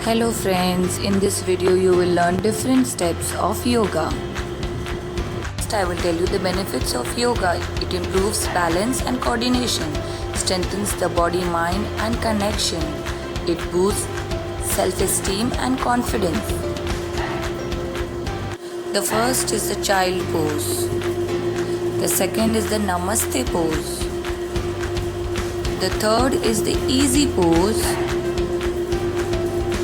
Hello friends, in this video you will learn different steps of yoga. First I will tell you the benefits of yoga. It improves balance and coordination, strengthens the body, mind and connection. It boosts self-esteem and confidence. The first is the child pose. The second is the namaste pose. The third is the easy pose.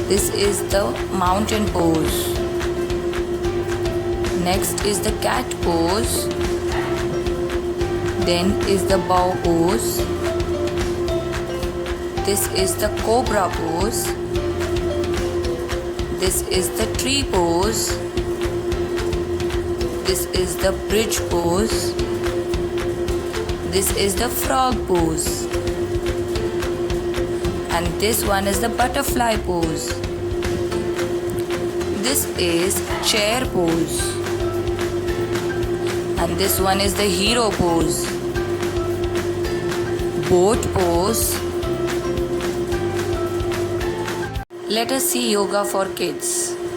This is the mountain pose. Next is the cat pose. Then is the bow pose. This is the cobra pose. This is the tree pose. This is the bridge pose. This is the frog pose. And this one is the butterfly pose. This is chair pose. And this one is the hero pose. Boat pose. Let us see yoga for kids. Bend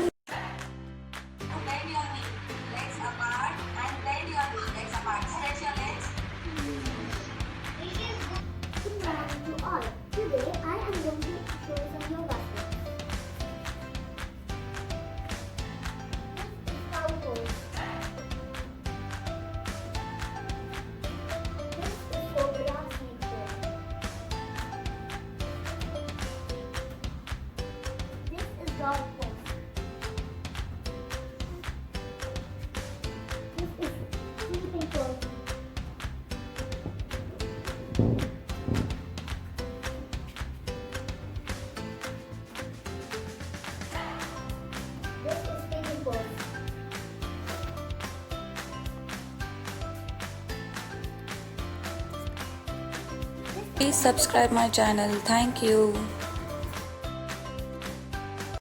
your knee, legs apart and bend your knee, legs apart. Stretch your legs. Good morning to all. Today I am going to show you some yoga steps. This is cow pose. This is cobra snake pose. This is dog pose. This is sleeping pose. This is pigeon pose. Please subscribe my channel. Thank you.